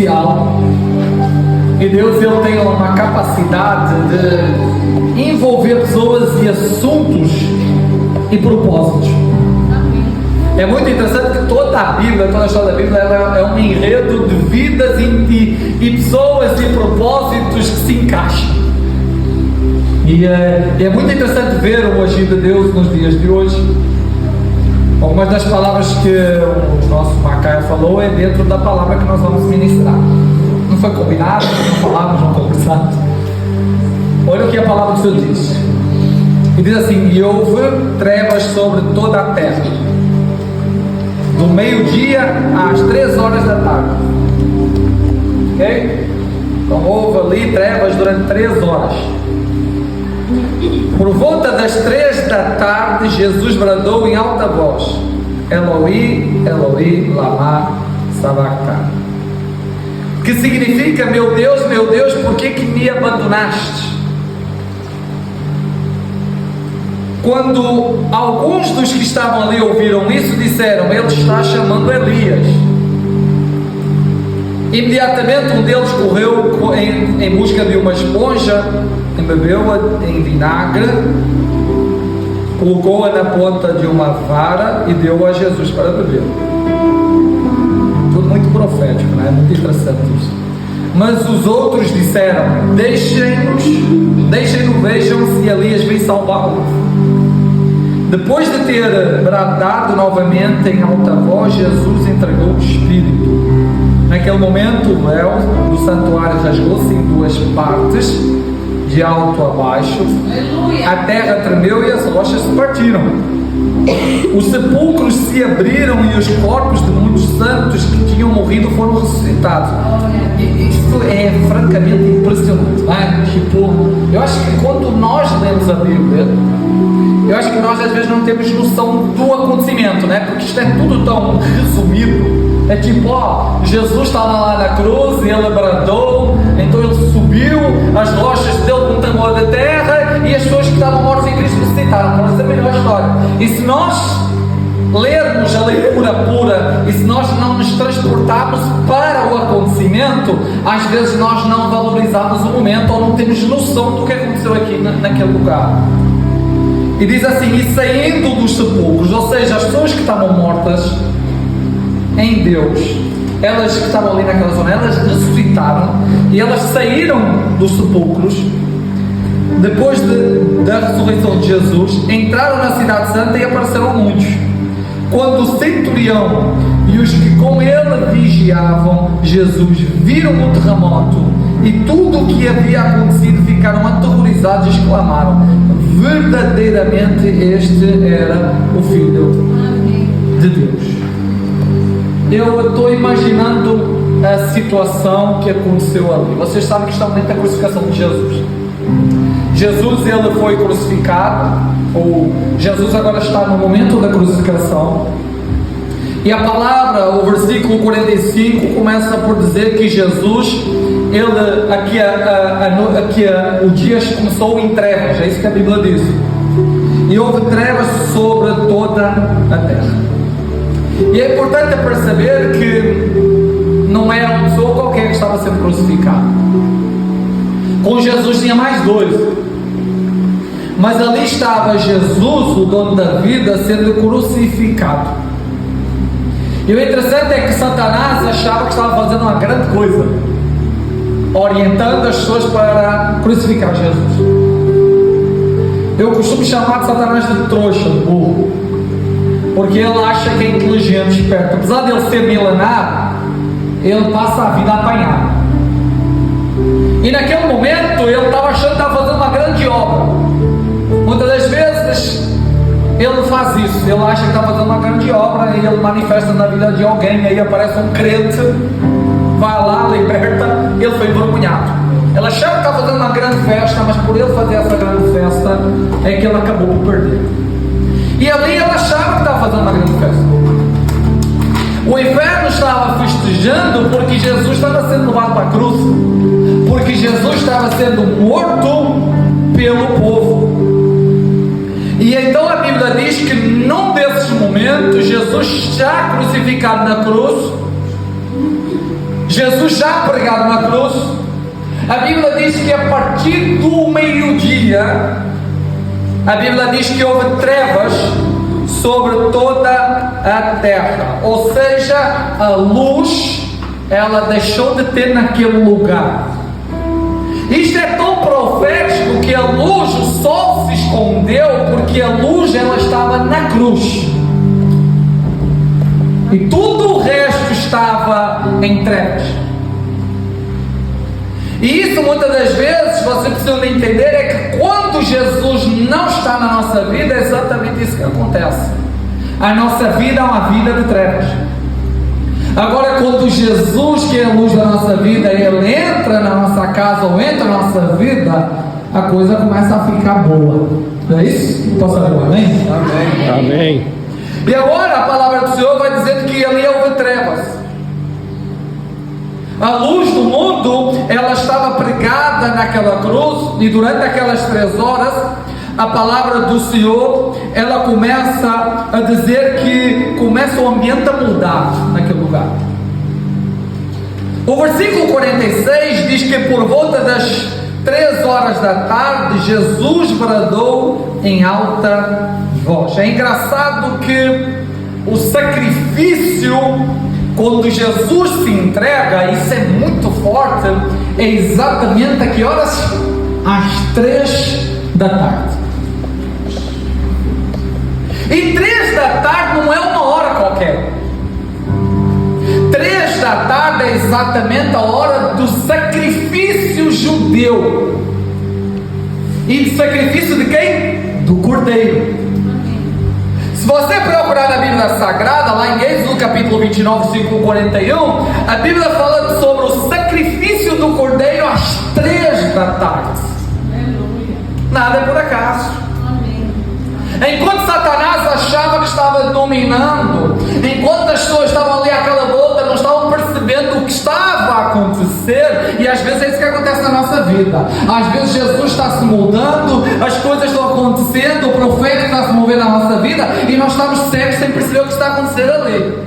social, e Deus ele tem uma capacidade de envolver pessoas e assuntos e propósitos. É muito interessante que toda a Bíblia, toda a história da Bíblia, ela é um enredo de vidas e pessoas e propósitos que se encaixam. E é muito interessante ver o agir de Deus nos dias de hoje. Algumas das palavras que o nosso Macaia falou é dentro da palavra que nós vamos ministrar. Não foi combinado, não falamos, não conversamos. Olha o que a palavra do Senhor diz. E diz assim: e houve trevas sobre toda a terra, do meio-dia às 3 horas da tarde. Ok? Então houve ali trevas durante 3 horas. Por volta das 3 da tarde, Jesus bradou em alta voz: Eloi, Eloi, lama sabachthani. Que significa: meu Deus, por que me abandonaste? Quando alguns dos que estavam ali ouviram isso, disseram: ele está chamando Elias. Imediatamente um deles correu em busca de uma esponja, embebeu-a em vinagre, colocou-a na ponta de uma vara e deu-a a Jesus para beber. Tudo muito profético, não é? Muito interessante isso. Mas os outros disseram: deixem-no, vejam se Elias vem salvá-lo. Depois de ter bradado novamente em alta voz, Jesus entregou o Espírito. Naquele momento o véu do santuário rasgou-se em 2 partes, de alto a baixo. A terra tremeu e as rochas se partiram. Os sepulcros se abriram e os corpos de muitos santos que tinham morrido foram ressuscitados. E isso é francamente impressionante, não é? Eu acho que quando nós lemos a Bíblia, eu acho que nós às vezes não temos noção do acontecimento, né? Porque isto é tudo tão resumido. É tipo, Jesus estava lá na cruz e ele bradou, então ele subiu, as rochas dele contaminaram da terra e as pessoas que estavam mortas em Cristo ressuscitaram. Mas é a melhor história. E se nós lermos a leitura pura e se nós não nos transportarmos para o acontecimento, às vezes nós não valorizamos o momento ou não temos noção do que aconteceu aqui naquele lugar. E diz assim: e saindo dos sepulcros, ou seja, as pessoas que estavam mortas em Deus, elas que estavam ali naquela zona, elas ressuscitaram e elas saíram dos sepulcros depois da ressurreição de Jesus, entraram na cidade santa e apareceram muitos. Quando o centurião e os que com ele vigiavam Jesus viram o terremoto e tudo o que havia acontecido, ficaram aterrorizados e exclamaram: verdadeiramente este era o Filho de Deus. Eu estou imaginando a situação que aconteceu ali. Vocês sabem que está dentro da crucificação de Jesus. Jesus ele foi crucificado, ou Jesus agora está no momento da crucificação. E a palavra, o versículo 45 começa por dizer que Jesus, o dia começou em trevas. É isso que a Bíblia diz. E houve trevas sobre toda a terra. E é importante perceber que não era uma pessoa qualquer que estava sendo crucificado. Com Jesus tinha mais 2. Mas ali estava Jesus, o dono da vida, sendo crucificado. E o interessante é que Satanás achava que estava fazendo uma grande coisa, orientando as pessoas para crucificar Jesus. Eu costumo chamar de Satanás de trouxa, de burro, porque ele acha que é inteligente, esperto. Apesar de ele ser milenar, ele passa a vida a apanhar. E naquele momento ele estava achando que estava fazendo uma grande obra. Muitas das vezes ele faz isso, ele acha que está fazendo uma grande obra e ele manifesta na vida de alguém, aí aparece um crente, vai lá, liberta, ele foi envergonhado. Ele achava que estava fazendo uma grande festa, mas por ele fazer essa grande festa é que ele acabou por perder. E ali ele achava que estava fazendo uma grande festa. O inferno estava festejando porque Jesus estava sendo levado para a cruz, porque Jesus estava sendo morto pelo povo. E então a Bíblia diz que num desses momentos, Jesus já crucificado na cruz, Jesus já pregado na cruz. A Bíblia diz que a partir do meio-dia, a Bíblia diz que houve trevas sobre toda a terra, ou seja, a luz, ela deixou de ter naquele lugar. Isto é tão profético que a luz, o sol se escondeu, porque a luz, ela estava na cruz, e tudo o resto estava em trevas. E isso muitas das vezes, você precisa entender, é que quando Jesus não está na nossa vida, é exatamente isso que acontece. A nossa vida é uma vida de trevas. Agora, quando Jesus, que é a luz da nossa vida, Ele entra na nossa casa ou entra na nossa vida, a coisa começa a ficar boa. Não é isso? Posso fazer um amém? Amém. Amém. E agora a palavra do Senhor vai dizer que ali houve trevas. A luz do mundo, ela estava pregada naquela cruz, e durante aquelas 3 horas, a palavra do Senhor, ela começa a dizer que começa o ambiente a mudar naquele lugar. O versículo 46 diz que por volta das 3 horas da tarde, Jesus bradou em alta voz. É engraçado que o sacrifício, quando Jesus se entrega, isso é muito forte, é exatamente a que horas? Às 3 da tarde. E 3 da tarde não é uma hora qualquer. 3 da tarde é exatamente a hora do sacrifício judeu. E de sacrifício de quem? Do Cordeiro. Se você procurar na Bíblia Sagrada, lá em Êxodo capítulo 29, versículo 41, a Bíblia fala sobre o sacrifício do Cordeiro às 3 da tarde. Nada é por acaso. Enquanto Satanás achava que estava dominando, enquanto as pessoas estavam ali àquela volta, não estavam percebendo o que estava a acontecer, e às vezes é isso que acontece na nossa vida. Às vezes Jesus está se moldando, as coisas estão acontecendo, o profeta está se movendo na nossa vida, e nós estamos cegos sem perceber o que está acontecendo ali.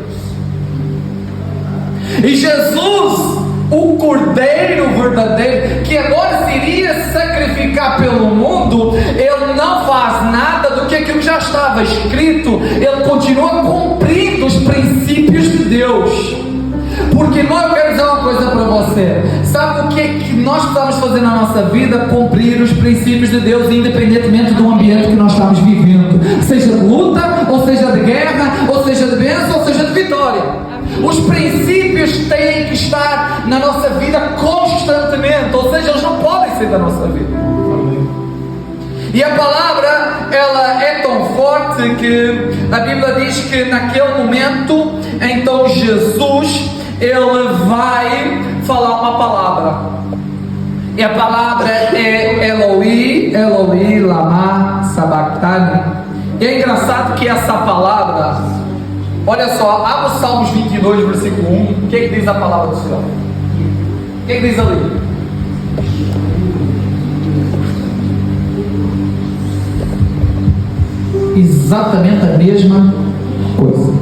E Jesus, o Cordeiro verdadeiro, que agora se iria sacrificar pelo mundo, Ele não faz nada do que aquilo que já estava escrito. Ele continua cumprindo os princípios de Deus. Porque eu quero dizer uma coisa para você. Sabe o que é que nós precisamos fazer na nossa vida? Cumprir os princípios de Deus, independentemente do ambiente que nós estamos vivendo, seja de luta, ou seja de guerra, ou seja de bênção, ou seja de vitória. Os princípios têm que estar na nossa vida constantemente, ou seja, eles não podem ser da nossa vida. E a palavra, ela é tão forte que a Bíblia diz que naquele momento, então Jesus, ele vai falar uma palavra. E a palavra é Eloi, Eloi, lama sabachthani. E é engraçado que essa palavra, olha só, abre o Salmos 22, versículo 1. O que é que diz a palavra do Senhor? O que é que diz ali? Exatamente a mesma coisa.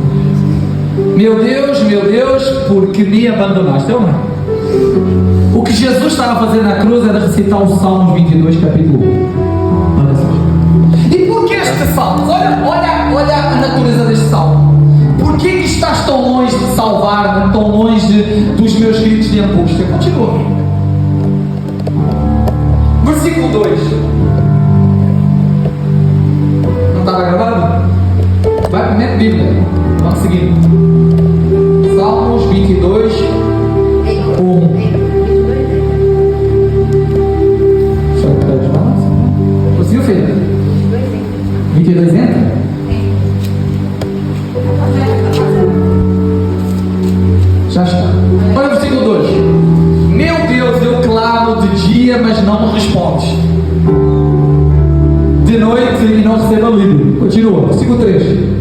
Meu Deus, por que me abandonaste? Eu não. O que Jesus estava a fazer na cruz era recitar o Salmos 22, capítulo 1. Olha só. E por que este salmo? Olha a natureza deste salmo. Por que estás tão longe de salvar-me, tão longe dos meus gritos de angústia? Continua. Versículo 2. Não estava gravado? Vai primeiro Bíblia. Vamos seguir. Salmos 22, 1. Conseguiu, filho? 22 entra? Já está. Olha o versículo 2. Meu Deus, eu clamo de dia, mas não me respondes. De noite e não recebo alívio. Continua. Versículo 3.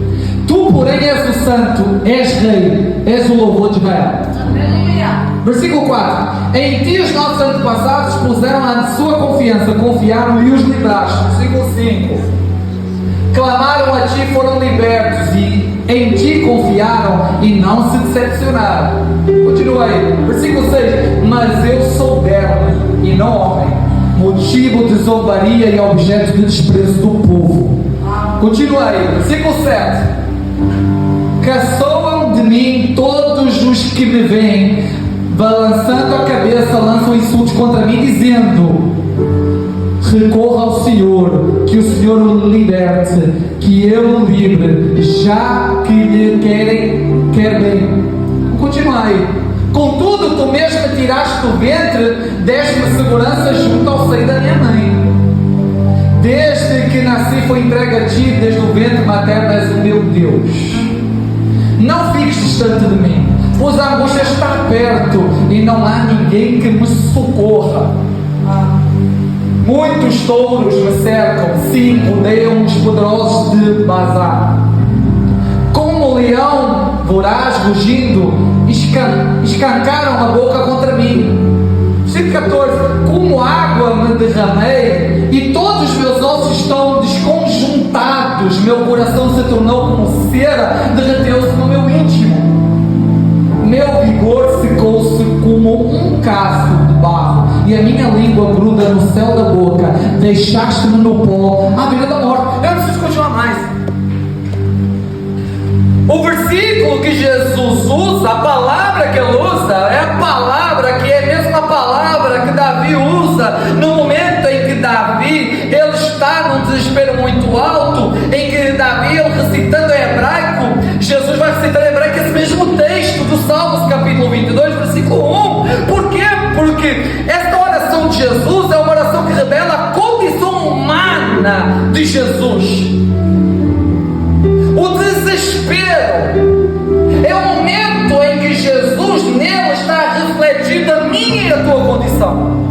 Tu, porém, és o santo, és rei, és o louvor de Israel. Versículo 4. Em ti os nossos antepassados puseram a sua confiança, confiaram e os livraste. Versículo 5. Clamaram a ti, foram libertos e em ti confiaram e não se decepcionaram. Continua aí, versículo 6: mas eu sou verme e não homem, motivo de zombaria e objeto de desprezo do povo. Continua aí, versículo 7: caçoam de mim todos os que me veem, balançando a cabeça, lançam insultos contra mim, dizendo: recorra ao Senhor, que o Senhor o liberte, que eu o livre, já que lhe quer bem. Vou continuar aí. Contudo, tu mesmo me tiraste do ventre, deste-me segurança junto ao seio da minha mãe. Desde que nasci foi entregue a ti, desde o ventre materno és o meu Deus. Não fiques distante de mim, pois a angústia está perto e não há ninguém que me socorra. Muitos touros me cercam, sim, rodeiam os poderosos de Bazar. Como um leão voraz rugindo, escancaram a boca contra mim. Versículo 14: como água me derramei e todos os meus ossos estão desconjuntados, meu coração se tornou como cera, derreteu-se no meu íntimo. Meu vigor secou-se como um caso de barro, e a minha língua gruda no céu da boca. Deixaste-me no pó, à beira da morte. Eu não preciso continuar mais. O versículo que Jesus usa, a palavra que ele usa, é a palavra que é a mesma palavra que Davi usa no momento em que Davi ele está num desespero muito alto, em que Davi, ele recitando em hebraico, Jesus vai recitar em hebraico esse mesmo texto do Salmos capítulo 22, versículo 1. Por quê? Porque esta oração de Jesus é uma oração que revela a condição humana de Jesus. O desespero é o momento em que Jesus nele está refletida a minha e a tua condição.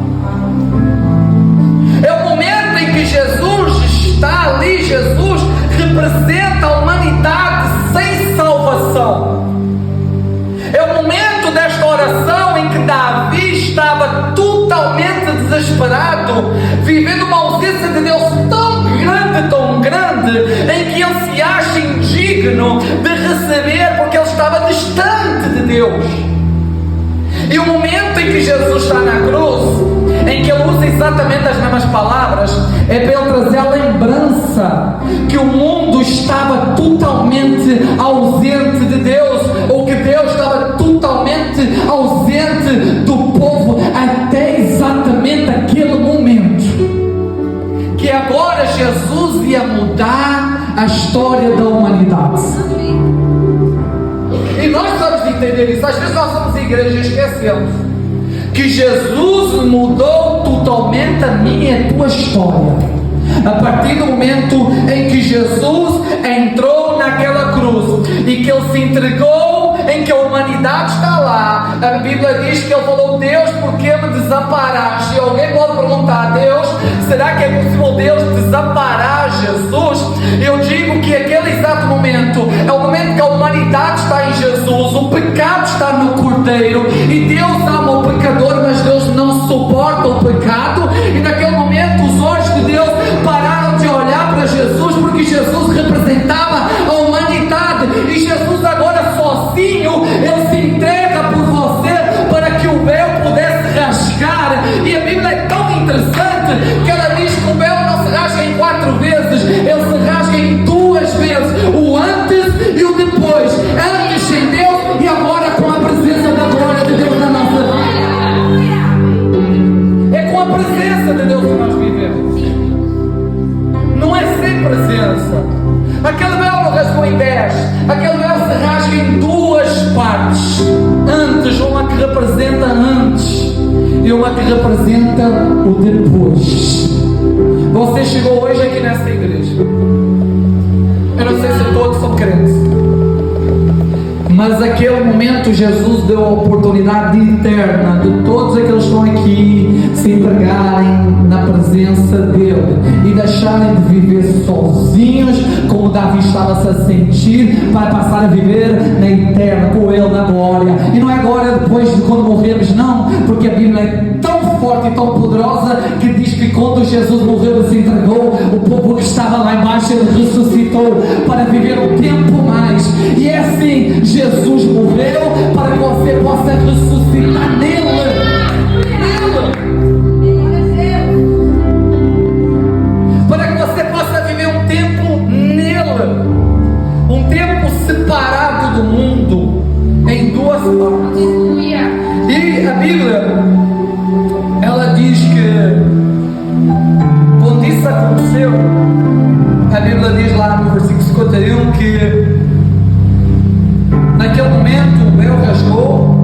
É o momento em que Jesus está ali. Jesus representa a humanidade sem salvação. É o momento desta oração em que Davi estava totalmente desesperado, vivendo uma ausência de Deus tão grande, em que ele se acha indigno de receber, porque ele estava distante de Deus. E o momento em que Jesus está na cruz, em que ele usa exatamente as mesmas palavras, é para ele trazer a lembrança que o mundo estava totalmente ausente de Deus, ou que Deus estava totalmente ausente do povo até exatamente aquele momento, que agora Jesus ia mudar a história da humanidade. E nós precisamos entender isso. Às vezes nós somos igreja e esquecemos que Jesus mudou totalmente a minha e a tua história. A partir do momento em que Jesus entrou naquela cruz e que ele se entregou, em que a humanidade está lá, a Bíblia diz que ele falou: Deus, por que me desamparaste? E alguém pode perguntar a Deus: será que é possível Deus desamparar Jesus? Eu digo que aquele exato momento é o momento que a humanidade está em Jesus, o pecado está no Cordeiro, e Deus ama o pecador, mas Deus não suporta o pecado. E naquele momento os olhos de Deus pararam de olhar para Jesus, porque Jesus representava a humanidade, e Jesus agora sozinho, ele se entrega por você para que o véu pudesse rasgar. E a Bíblia é tão interessante que ela diz que o véu não se rasga em 4 vezes, ele se rasga em 2 vezes, o antes e o depois. Antes sem Deus e agora com a presença da glória de Deus na nossa vida. É com a presença de Deus que nós vivemos, não é sem presença. Aquele véu não rasgou em 10, aquele véu se rasga em 2 partes. Antes, uma que representa antes e uma que representa o depois. Você chegou hoje aqui nessa igreja. Eu não sei se todos são crentes, mas naquele momento Jesus deu a oportunidade eterna de todos aqueles que estão aqui se entregarem na presença dele e deixarem de viver sozinhos, como Davi estava -se a sentir, para passar a viver na eterna, com ele na glória. E não é glória depois de quando morremos, não, porque a Bíblia é tão forte e tão poderosa que diz que quando Jesus morreu e se entregou, o povo que estava lá embaixo, ele ressuscitou para viver um tempo mais. E é assim, Jesus morreu para que você possa ressuscitar nele. Para que você possa viver um tempo nele, um tempo separado do mundo, em duas formas. E a Bíblia, ela diz que quando isso aconteceu, a Bíblia diz lá no versículo 51 que naquele momento o véu rasgou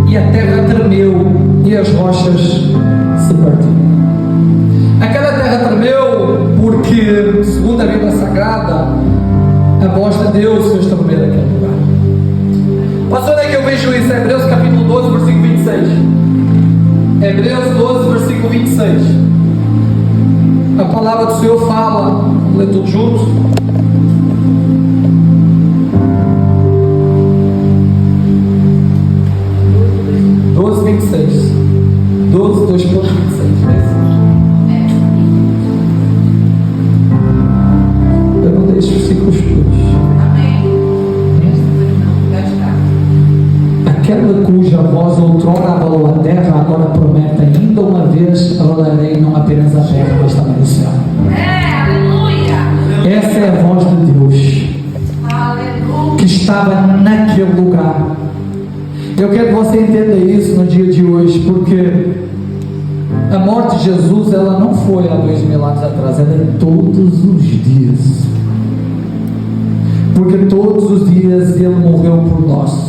e a terra tremeu e as rochas se partiram. Aquela terra tremeu porque, segundo a Bíblia Sagrada, a voz de Deus fez tremer aquele lugar. Pastor, onde é que eu vejo isso? Hebreus capítulo 12, versículo 26. Hebreus 12, versículo 26. A palavra do Senhor fala, vamos ler tudo juntos. Doze, 26. 12, 2 pontos, 26. Eu não deixo os versículos todos. Aquela cuja voz outrora abalou a terra, agora promete ainda uma vez: abalarei não apenas a terra, mas também o céu. Aleluia! Essa é a voz de Deus. Aleluia! Que estava naquele lugar. Eu quero que você entenda isso no dia de hoje, porque a morte de Jesus, ela não foi há 2000 anos atrás, ela é todos os dias. Porque todos os dias ele morreu por nós.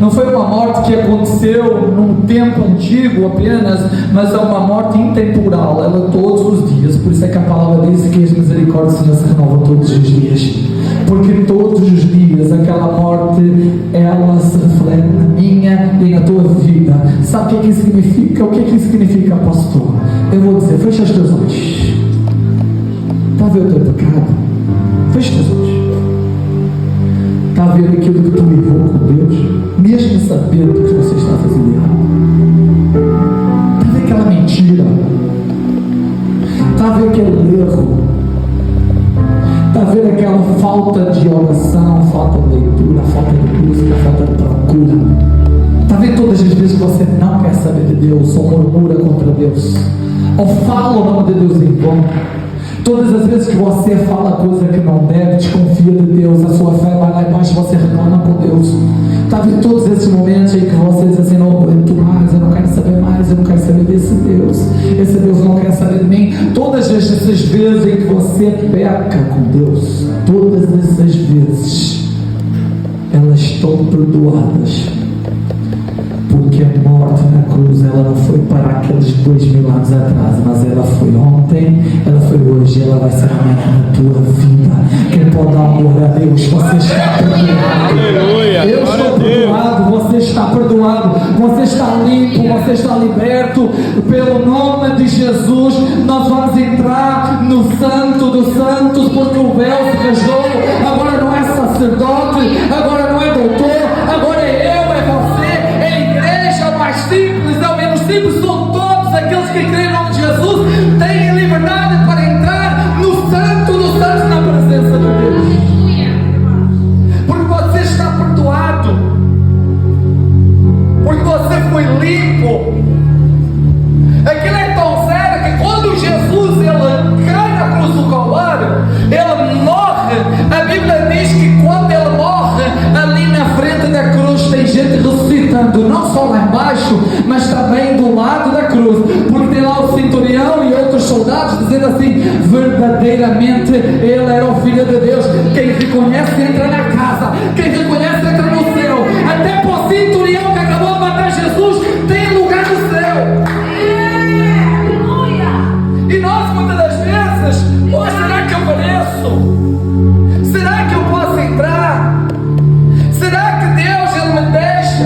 Não foi uma morte que aconteceu num tempo antigo apenas, mas é uma morte intemporal, ela todos os dias. Por isso é que a palavra diz que as misericórdias do Senhor se renovam todos os dias. Porque todos os dias aquela morte, ela se reflete na minha e na tua vida. Sabe o que isso significa? O que isso significa, pastor? Eu vou dizer, fecha os teus olhos. Está a ver o teu pecado? Fecha os teus olhos. Está a ver aquilo que tu errou com Deus, mesmo sabendo que você está fazendo errado? Está a ver aquela mentira? Está a ver aquele erro? Está a ver aquela falta de oração, falta de leitura, falta de música, falta de procura? Está a ver todas as vezes que você não quer saber de Deus, ou murmura contra Deus, ou fala o nome de Deus em vão? Todas as vezes que você fala coisa que não deve, desconfia de Deus, a sua fé vai lá embaixo, você reclama com Deus. Está vendo todos esses momentos em que você diz assim: não aguento mais, eu não quero saber mais, eu não quero saber desse Deus, esse Deus não quer saber de mim. Todas essas vezes em que você peca com Deus, todas essas vezes, elas estão perdoadas. Porque a morte na cruz, ela não foi para aqueles 2000 anos atrás, mas ela foi ontem, ela foi hoje, ela vai ser amanhã na tua vida. Quem pode dar amor a Deus? Você está perdoado. Eu estou perdoado, você está perdoado, você está limpo, você está liberto. Pelo nome de Jesus, nós vamos entrar no Santo dos Santos, porque o véu se rasgou. Agora não é sacerdote, agora não é doutor, agora é eu, é você. Mais simples, ao menos simples, são todos aqueles que creem em nome de Jesus, têm liberdade para entrar no Santo dos Santos, na presença de Deus. Porque você está perdoado, porque você foi limpo. Aquilo é tão sério que quando Jesus ele cai na cruz do Calvário, ele morre. A Bíblia diz que quando ele morre, ali na frente da cruz tem gente ressuscitando, não só lá embaixo, mas também do lado da cruz, porque tem lá o centurião e outros soldados dizendo assim: verdadeiramente ele era o Filho de Deus. Quem reconhece entra na casa, quem reconhece entra no céu. Até para o centurião que acabou de matar Jesus tem lugar no céu. E nós muitas das vezes, será que eu mereço? Será que eu posso entrar? Será que Deus ele me deixa?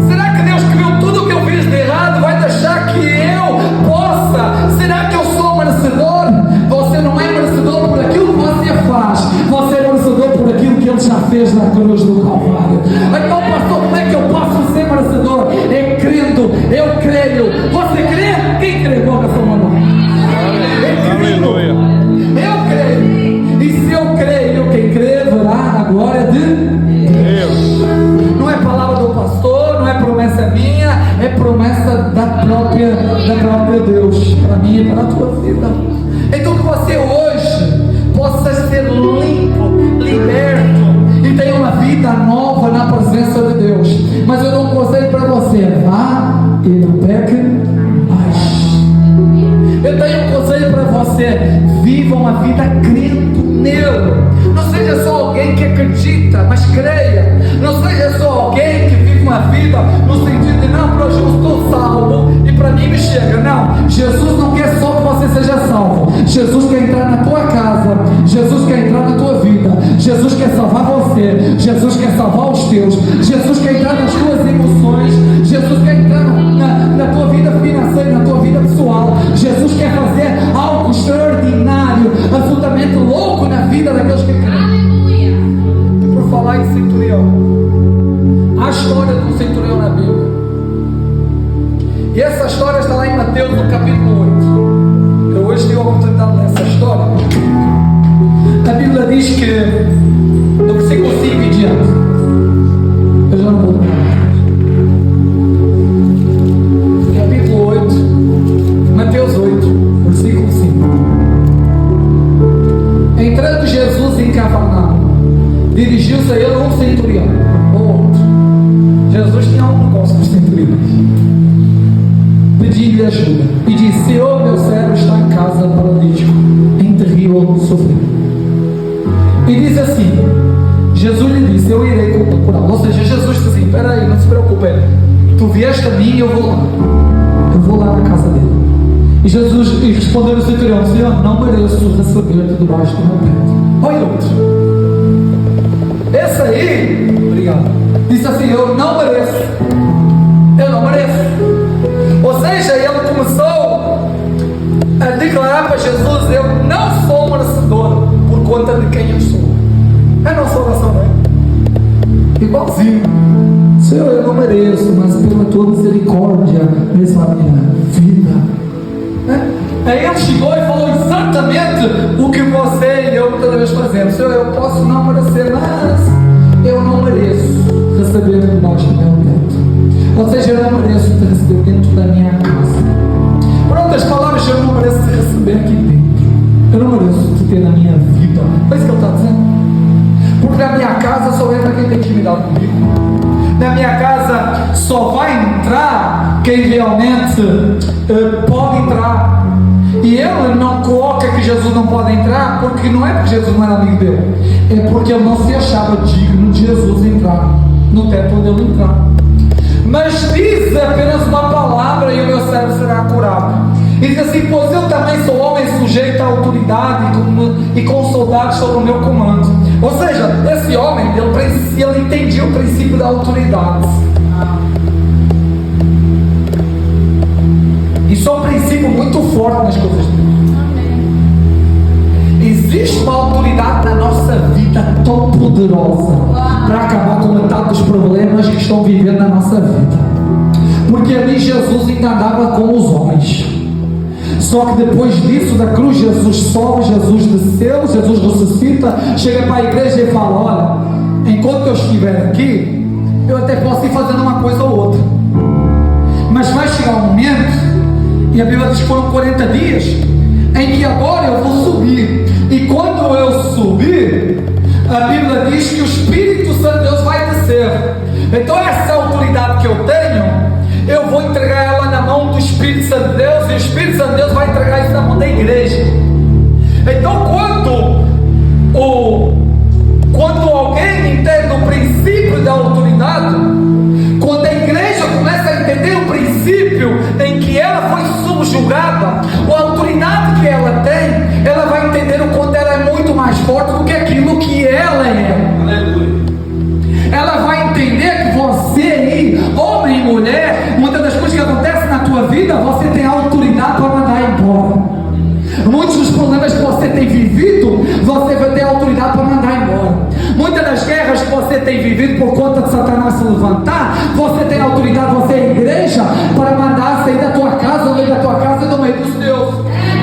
Será que Deus, que viu tudo o que eu fiz de errado, vai deixar que eu possa? Será que eu sou merecedor? Você não é merecedor por aquilo que você faz, você é merecedor por aquilo que Ele já fez na cruz é promessa da própria Deus para mim e para a tua vida. Então que você hoje possa ser limpo, liberto e tenha uma vida nova na presença de Deus. Mas eu dou um conselho para você: vá e não peque mais. Eu tenho um conselho para você: viva uma vida crendo nele. Não seja só alguém que acredita, mas creia. Não seja só alguém que vive uma vida no sentido de não, para hoje eu estou salvo e para mim me chega. Não, Jesus não quer só que você seja salvo. Jesus quer entrar na tua casa, Jesus quer entrar na tua vida, Jesus quer salvar você, Jesus quer salvar os teus, Jesus quer entrar nas tuas emoções, Jesus quer entrar na tua vida financeira, na tua vida pessoal. Jesus quer fazer algo extraordinário, absolutamente louco na vida daqueles que creem. Por falar em centurião, a história do centurião na Bíblia, e essa história está lá em Mateus no capítulo 8. Eu hoje tenho a oportunidade de ler essa história. A Bíblia diz que no versículo 5 em diante, eu já não vou ler, capítulo 8, Mateus 8, versículo 5. Entrando Jesus em Cafarnaum, dirigiu-se a ele um centurião ou outro. Jesus tinha um negócio com os centuriões. Pediu-lhe ajuda e disse: Senhor, meu servo está em casa paralítico, em terrível sofrimento. E diz assim: Jesus lhe disse: eu irei curá-lo. Ou seja, Jesus disse assim: espera aí, não se preocupe, tu vieste a mim e eu vou lá na casa dele. E Jesus respondeu ao centurião: Senhor, não mereço receber-te debaixo do meu pé. Olha outro. Esse aí, obrigado, disse assim: eu não mereço. Ou seja, ele começou a declarar para Jesus: eu não sou merecedor por conta de quem eu sou. É a nossa oração, não é? Igualzinho. Senhor, eu não mereço, mas pela tua misericórdia, mesmo a minha vida. Aí ele chegou e falou exatamente o que você e eu toda vez fazemos: Senhor, eu posso não merecer, mas eu não mereço receber debaixo do meu teto. Ou seja, eu não mereço te receber dentro da minha casa. Por outras palavras, eu não mereço te receber aqui dentro. Eu não mereço te ter na minha vida. É isso que ele está dizendo. Porque na minha casa só entra quem tem intimidade comigo. Na minha casa só vai entrar quem realmente pode entrar. E ele não coloca que Jesus não pode entrar, porque não é porque Jesus não era amigo dele, é porque ele não se achava digno de Jesus entrar no teto onde ele entrar. Mas diz apenas uma palavra e o meu servo será curado. E diz assim: pois eu também sou homem sujeito à autoridade e com soldados sobre o meu comando. Ou seja, esse homem, ele entendia o princípio da autoridade. Isso é um princípio muito forte nas coisas de Deus. Existe uma autoridade na nossa vida tão poderosa para acabar com metade dos problemas que estão vivendo na nossa vida. Porque ali Jesus ainda andava com os homens. Só que depois disso, da cruz, Jesus sobe, Jesus desceu, Jesus ressuscita, chega para a igreja e fala: olha, enquanto eu estiver aqui, eu até posso ir fazendo uma coisa ou outra, mas vai chegar um momento, e a Bíblia diz que foram 40 dias, em que agora eu vou subir. E quando eu subir, a Bíblia diz que o Espírito Santo de Deus vai descer. Então essa autoridade que eu tenho, eu vou entregar ela na mão do Espírito Santo de Deus, e o Espírito Santo de Deus vai entregar isso na mão da igreja. Então quando alguém entende o princípio da autoridade, quando a igreja começa a entender o princípio em que ela foi subjugada, a autoridade que ela tem, ela vai entender o quanto ela é muito mais forte do que aquilo que ela é. Aleluia. Ela vai entender que você aí, homem e mulher, muitas das coisas que acontecem na tua vida, você tem autoridade para mandar embora. Muitos dos problemas que você tem vivido, você vai ter autoridade para mandar embora. Muitas das guerras que você tem vivido por conta de Satanás se levantar, você tem autoridade, você é igreja, para mandar sair da tua casa, no meio da tua casa e no meio dos teus.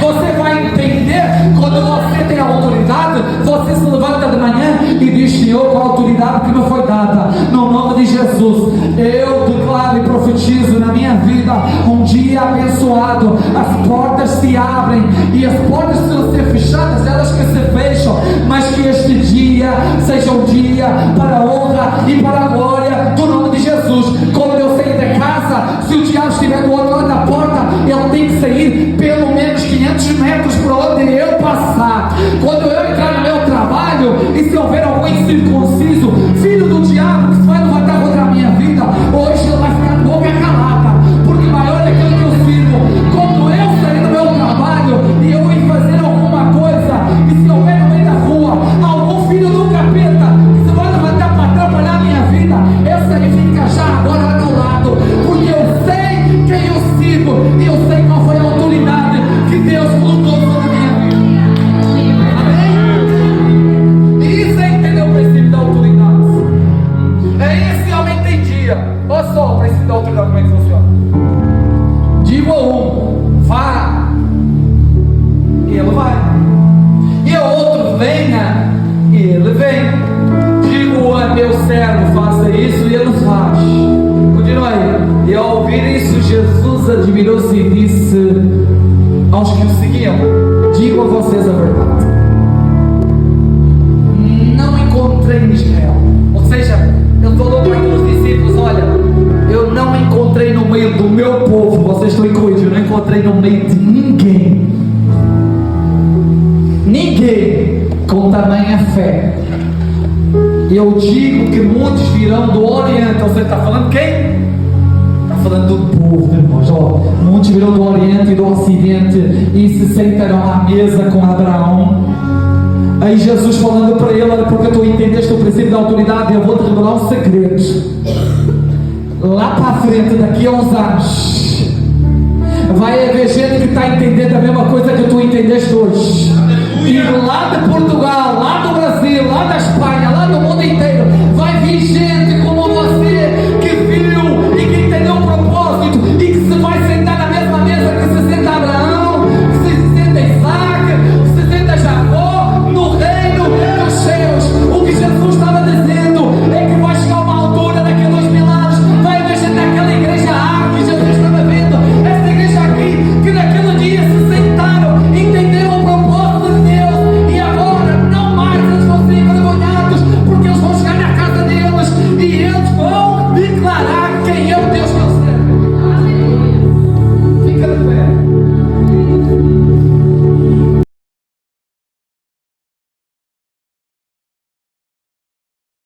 Você vai entender, quando você tem autoridade, você se levanta de manhã e diz: Senhor, com a autoridade que me foi dada, no nome de Jesus, eu declaro e profetizo profetizo na minha vida um dia abençoado. As portas se abrem, e as portas precisam ser fechadas, elas que se fecham, mas que este dia seja um dia para a honra e para a glória do nome de Jesus. Quando eu sair de casa, se o diabo estiver do outro lado da porta, eu tenho que sair pelo menos 500 metros para onde eu passar. Quando eu entrar no meu trabalho, e se houver algum incircunciso, filho do diabo, que se vai levantar contra a minha vida, hoje ele vai ficar de boca calada, porque maior é aquele que eu sirvo. Quando eu sair do meu trabalho e eu ir fazer alguma coisa, e se houver no meio da rua algum filho do capeta que se vai levantar para atrapalhar a minha vida, esse aí fica já agora ao meu lado, porque eu sei quem eu sirvo, e eu sei qual foi a autoridade que Deus colocou sobre a minha vida. Amém? E isso é entender o princípio da autoridade. É esse homem tem dia. Olha só o princípio da autoridade, como é que funciona. Digo a um, vá, e ele vai. E ao outro, venha, e ele vem. Digo a meu servo, faça isso, e ele faz. Continua aí. E ao ouvir isso, Jesus admirou-se e disse aos que o seguiam: digo a vocês a verdade, não encontrei em Israel. Ou seja, ele falou para os discípulos: olha, eu não encontrei no meio do meu povo, vocês estão incluídos, eu não encontrei no meio de ninguém com tamanha fé. Eu digo que muitos virão do Oriente. Você está falando quem? Está falando do povo, irmãos. Muitos virão do Oriente e do Ocidente e se sentarão à mesa com Abraão. Aí Jesus falando para ele: olha, porque tu entendeste o princípio da autoridade, eu vou te revelar um segredo. Lá para a frente, daqui a uns anos, vai haver gente que está entendendo a mesma coisa que tu entendeste hoje. E lá de Portugal, lá do Brasil, lá da Espanha,